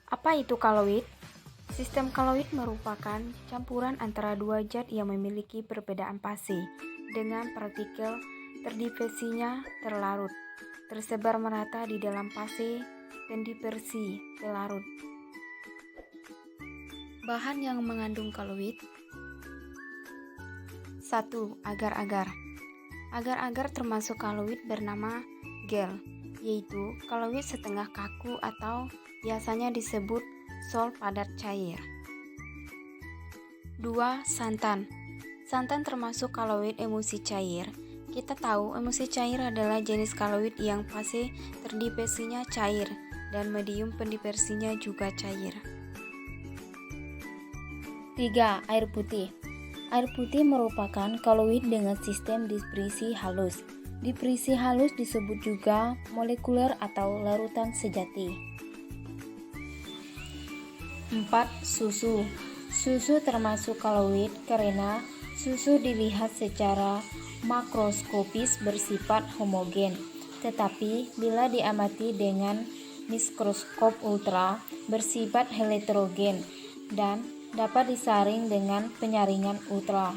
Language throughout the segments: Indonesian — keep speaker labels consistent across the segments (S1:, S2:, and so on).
S1: Apa itu kaloid? Sistem kaloid merupakan campuran antara dua zat yang memiliki perbedaan fase dengan partikel terdifesinya terlarut, tersebar merata di dalam fase pendispersi terlarut. Bahan yang mengandung kaloid. 1. Agar-agar. Agar-agar termasuk kaloid bernama gel, yaitu kaloid setengah kaku atau biasanya disebut sol padat cair. 2. Santan. Santan termasuk kaloid emulsi cair. Kita tahu emulsi cair adalah jenis kaloid yang fase terdifesinya cair dan medium pendispersinya juga cair.
S2: 3. Air putih. Air putih merupakan kaloid dengan sistem dispersi halus. Dispersi halus disebut juga molekuler atau larutan sejati. 4. Susu. Susu termasuk kaloid karena susu dilihat secara makroskopis bersifat homogen, tetapi bila diamati dengan mikroskop ultra bersifat heterogen dan dapat disaring dengan penyaringan ultra.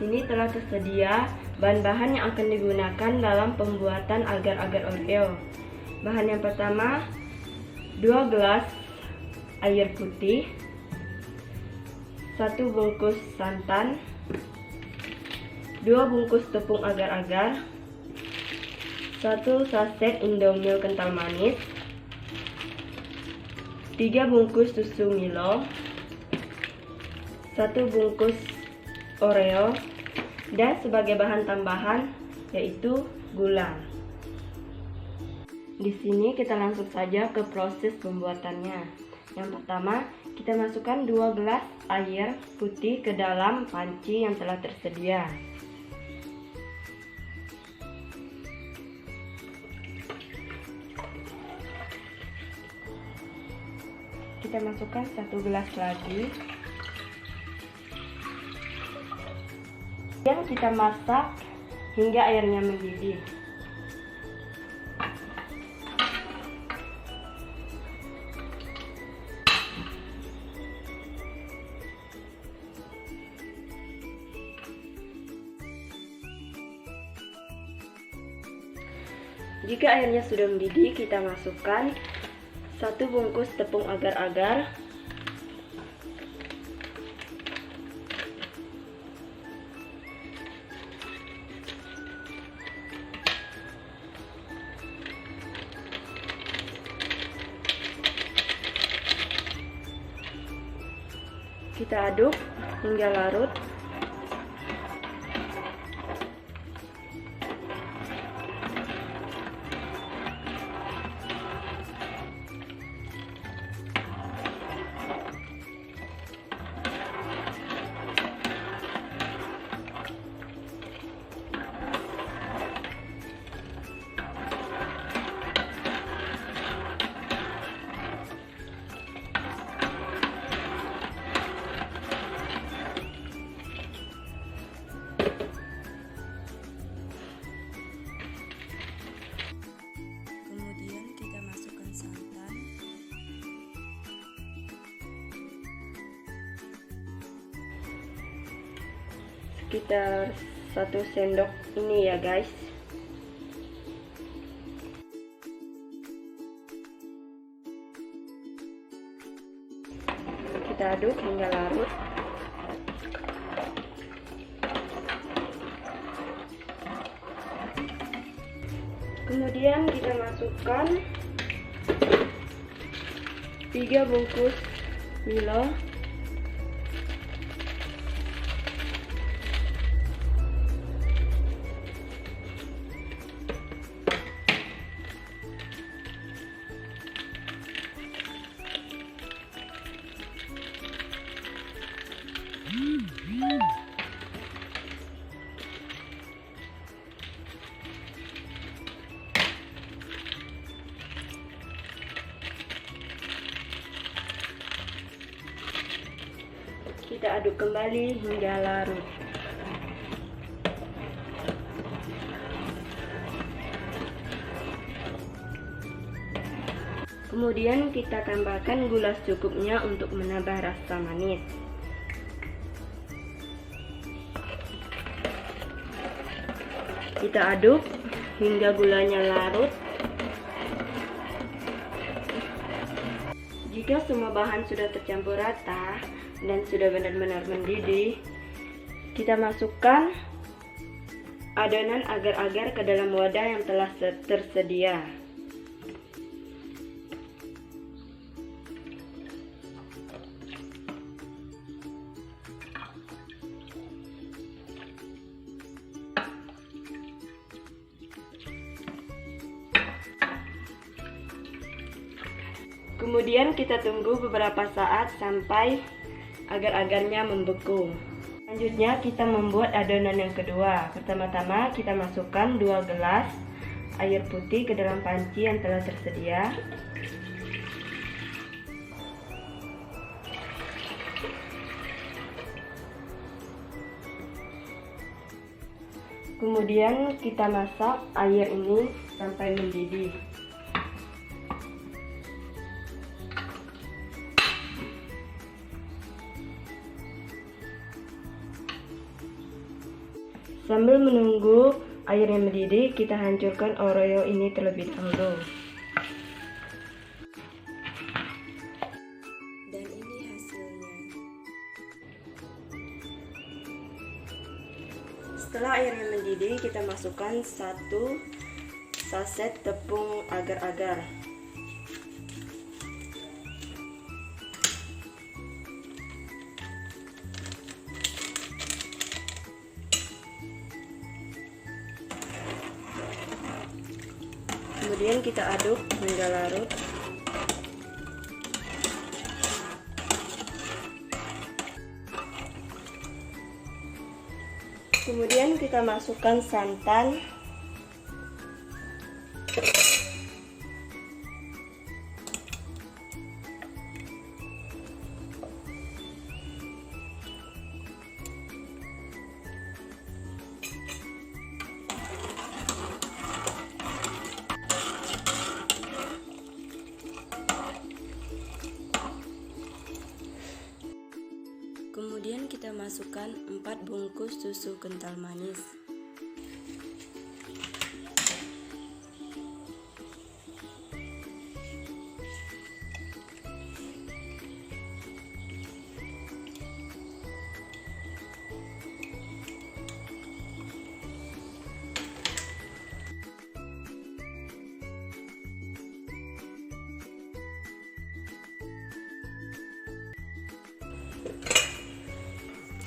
S3: Di sini telah tersedia bahan-bahan yang akan digunakan dalam pembuatan agar-agar Oreo. Bahan yang pertama, 2 gelas air putih, 1 bungkus santan, 2 bungkus tepung agar-agar, 1 saset Indomilk kental manis, 3 bungkus susu Milo, 1 bungkus Oreo, dan sebagai bahan tambahan yaitu gula. Di sini kita langsung saja ke proses pembuatannya. Yang pertama, kita masukkan 2 gelas air putih ke dalam panci yang telah tersedia. Kita masukkan 1 gelas lagi. Dan kita masak hingga airnya mendidih. Jika airnya sudah mendidih, kita masukkan 1 bungkus tepung agar-agar, kita aduk hingga larut. sekitar 1 sendok ini ya guys. Kita aduk hingga larut. Kemudian kita masukkan 3 bungkus Milo. Kita aduk kembali hingga larut. Kemudian kita tambahkan gula secukupnya untuk menambah rasa manis. Kita aduk hingga gulanya larut. Jika semua bahan sudah tercampur rata dan sudah benar-benar mendidih, kita masukkan adonan agar-agar ke dalam wadah yang telah tersedia. Kemudian kita tunggu beberapa saat sampai agar-agarnya membeku. Selanjutnya kita membuat adonan yang kedua. Pertama-tama kita masukkan 2 gelas air putih ke dalam panci yang telah tersedia. Kemudian kita masak air ini sampai mendidih. Sambil menunggu airnya mendidih, kita hancurkan Oreo ini terlebih dahulu. Dan ini hasilnya. Setelah airnya mendidih, kita masukkan 1 saset tepung agar-agar. Kemudian kita aduk hingga larut. Kemudian kita masukkan santan. Kemudian kita masukkan 4 bungkus susu kental manis.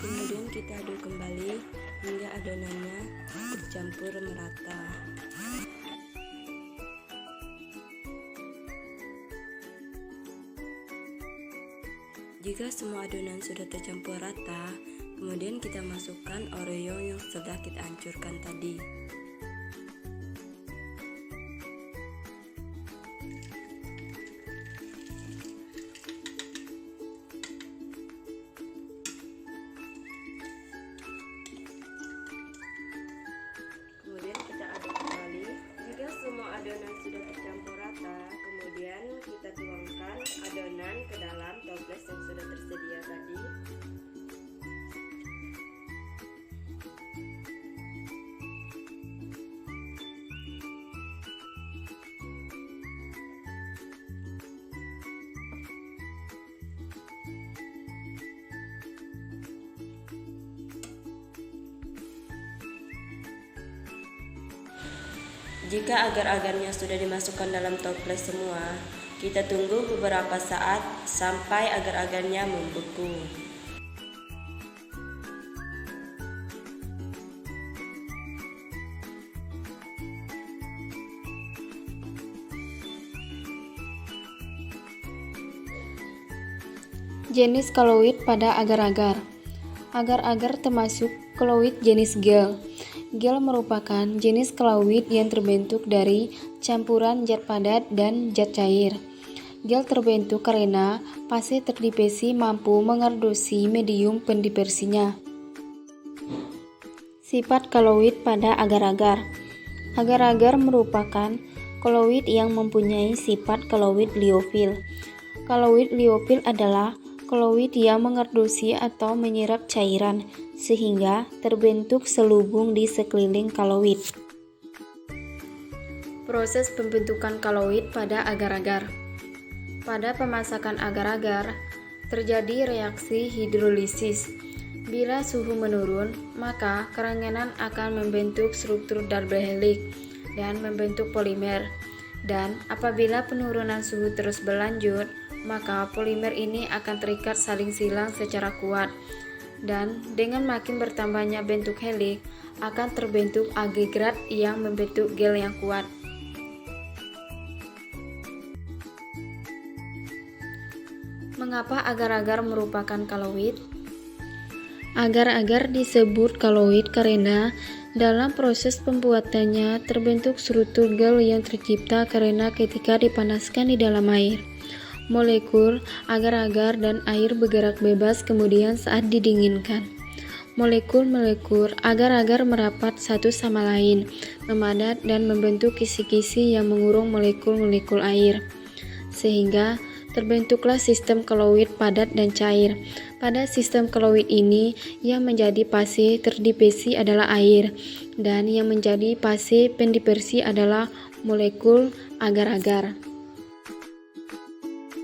S3: Kemudian kita aduk kembali hingga adonannya tercampur merata. Jika semua adonan sudah tercampur rata, kemudian kita masukkan Oreo yang sudah kita hancurkan tadi. Kemudian kita aduk kembali. Jika semua adonan sudah tercampur rata, kemudian kita tuangkan adonan ke dalam toples yang sudah tersedia tadi. Jika agar-agarnya sudah dimasukkan dalam toples semua, kita tunggu beberapa saat sampai agar-agarnya membeku.
S1: Jenis koloid pada agar-agar. Agar-agar termasuk koloid jenis gel. Gel merupakan jenis koloid yang terbentuk dari campuran zat padat dan zat cair. Gel terbentuk karena fase terdifesi mampu mengereduksi medium pendispersinya. Sifat koloid pada agar-agar. Agar-agar merupakan koloid yang mempunyai sifat koloid liofil. Koloid liofil adalah koloid yang mengereduksi atau menyerap cairan sehingga terbentuk selubung di sekeliling koloid. Proses pembentukan koloid pada agar-agar. Pada pemasakan agar-agar terjadi reaksi hidrolisis. Bila suhu menurun, maka kerangenan akan membentuk struktur double helix dan membentuk polimer. Dan apabila penurunan suhu terus berlanjut, maka polimer ini akan terikat saling silang secara kuat. Dan dengan makin bertambahnya bentuk helix, akan terbentuk agregat yang membentuk gel yang kuat. Mengapa agar-agar merupakan koloid? Agar-agar disebut koloid karena dalam proses pembuatannya terbentuk struktur gel yang tercipta karena ketika dipanaskan di dalam air. Molekul agar-agar dan air bergerak bebas kemudian saat didinginkan. Molekul-molekul agar-agar merapat satu sama lain, memadat dan membentuk kisi-kisi yang mengurung molekul-molekul air. Sehingga terbentuklah sistem koloid padat dan cair. Pada sistem koloid ini, yang menjadi fase terdifesi adalah air, dan yang menjadi fase pendispersi adalah molekul agar-agar.